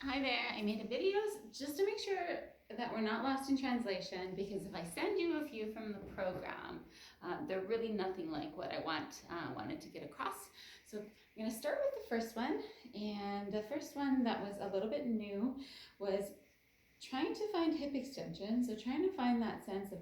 Hi there, I made a videos just to make sure that we're not lost in translation, because if I send you a few from the program, they're really nothing like what I wanted to get across. So I'm going to start with the first one, and the first one that was a little bit new was trying to find hip extension. So trying to find that sense of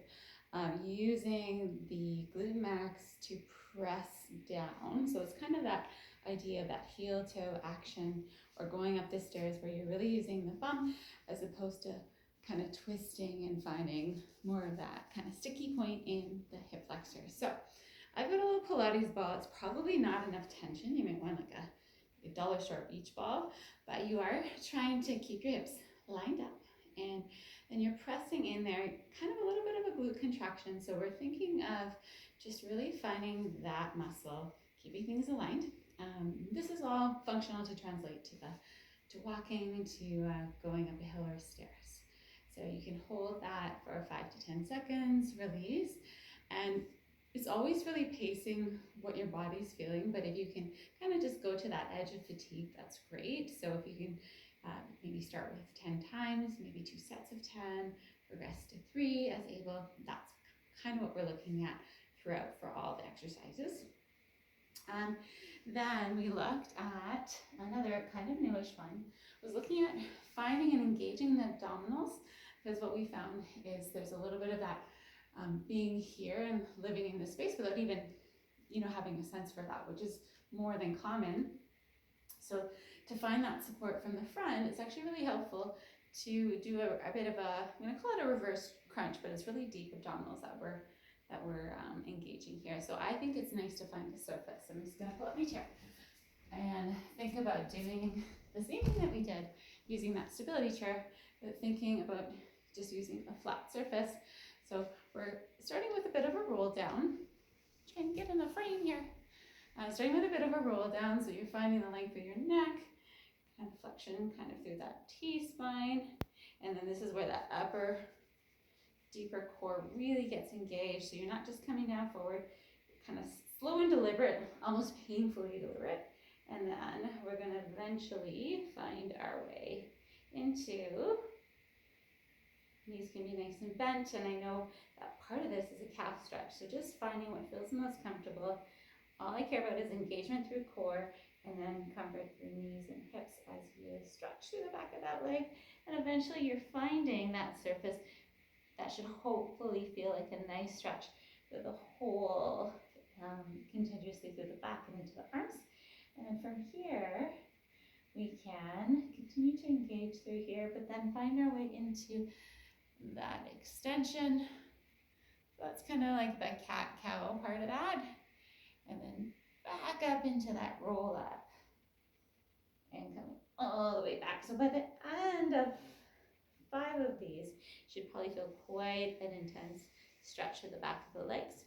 using the glute max to press down. So it's kind of that idea of that heel toe action, or going up the stairs where you're really using the bump as opposed to kind of twisting and finding more of that kind of sticky point in the hip flexors. So I've got a little Pilates ball. It's probably not enough tension. You might want like a dollar store beach ball, but you are trying to keep your hips lined up, and then you're pressing in there, kind of a little bit of a glute contraction. So we're thinking of just really finding that muscle, keeping things aligned. This is all functional to translate to walking, to going up a hill or stairs. So you can hold that for 5 to 10 seconds, release, and it's always really pacing what your body's feeling. But if you can kind of just go to that edge of fatigue, that's great. So if you can maybe start with 10 times, maybe 2 sets of 10, progress to 3 as able. That's kind of what we're looking at throughout for all the exercises. Then we looked at another kind of newish one, was looking at finding and engaging the abdominals, because what we found is there's a little bit of that being here and living in this space without even, having a sense for that, which is more than common. So to find that support from the front, it's actually really helpful to do a bit of I'm going to call it a reverse crunch, but it's really deep abdominals that we're engaging here. So I think it's nice to find a surface. I'm just going to pull up my chair and think about doing the same thing that we did, using that stability chair, but thinking about just using a flat surface. So we're starting with a bit of a roll down. Try and get in the frame here. Starting with a bit of a roll down, so you're finding the length of your neck, kind of flexion kind of through that T-spine, and then this is where that upper, deeper core really gets engaged. So you're not just coming down forward, kind of slow and deliberate, almost painfully deliberate, and then we're going to eventually find our way into, knees can be nice and bent, and I know that part of this is a calf stretch, so just finding what feels most comfortable. All I care about is engagement through core, and then comfort through knees and hips as you stretch through the back of that leg. And eventually you're finding that surface that should hopefully feel like a nice stretch through the whole, continuously through the back and into the arms. And then from here, we can continue to engage through here, but then find our way into that extension. So that's kind of like the cat-cow part of that. And then back up into that roll up and coming all the way back. So by the end of 5 of these, you should probably feel quite an intense stretch to the back of the legs,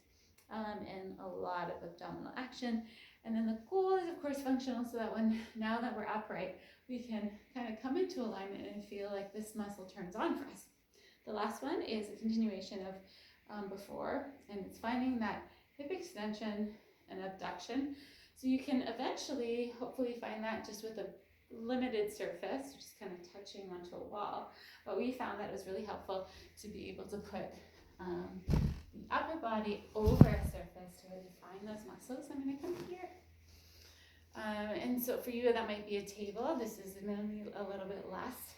and a lot of abdominal action. And then the goal is, of course, functional, so that now that we're upright, we can kind of come into alignment and feel like this muscle turns on for us. The last one is a continuation of before, and it's finding that hip extension and abduction. So you can eventually, hopefully, find that just with a limited surface, just kind of touching onto a wall. But we found that it was really helpful to be able to put the upper body over a surface to really find those muscles. I'm going to come here. And so for you, that might be a table. This is going to be a little bit less.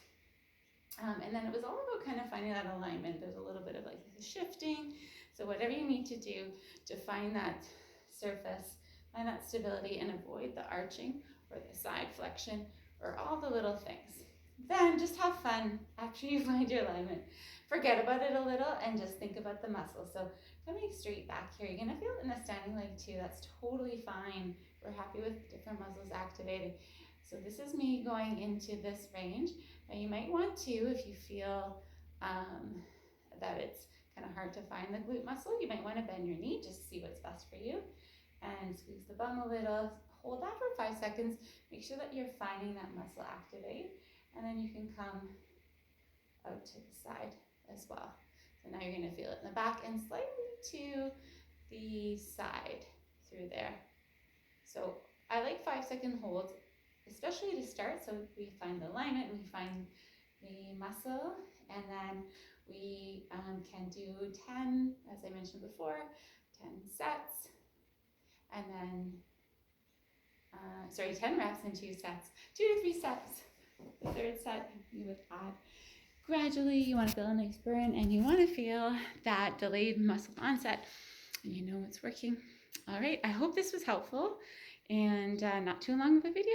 And then it was all about kind of finding that alignment. There's a little bit of like the shifting. So whatever you need to do to find that surface, find that stability, and avoid the arching or the side flexion or all the little things. Then just have fun after you find your alignment. Forget about it a little and just think about the muscle. So coming straight back here, you're going to feel it in the standing leg too. That's totally fine. We're happy with different muscles activating. So this is me going into this range. Now you might want to, if you feel that it's kind of hard to find the glute muscle, you might want to bend your knee just to see what's best for you. And squeeze the bum a little. Hold that for 5 seconds. Make sure that you're finding that muscle activate. And then you can come out to the side as well. So now you're going to feel it in the back and slightly to the side through there. So I like 5-second holds, especially to start, so we find the alignment and we find the muscle, and then we can do 10, as I mentioned before, 10 sets, and then, 10 reps and 2 sets, 2 to 3 sets. The third set, you would add gradually. You want to feel a nice burn, and you want to feel that delayed muscle onset, and you know it's working. All right, I hope this was helpful and not too long of a video.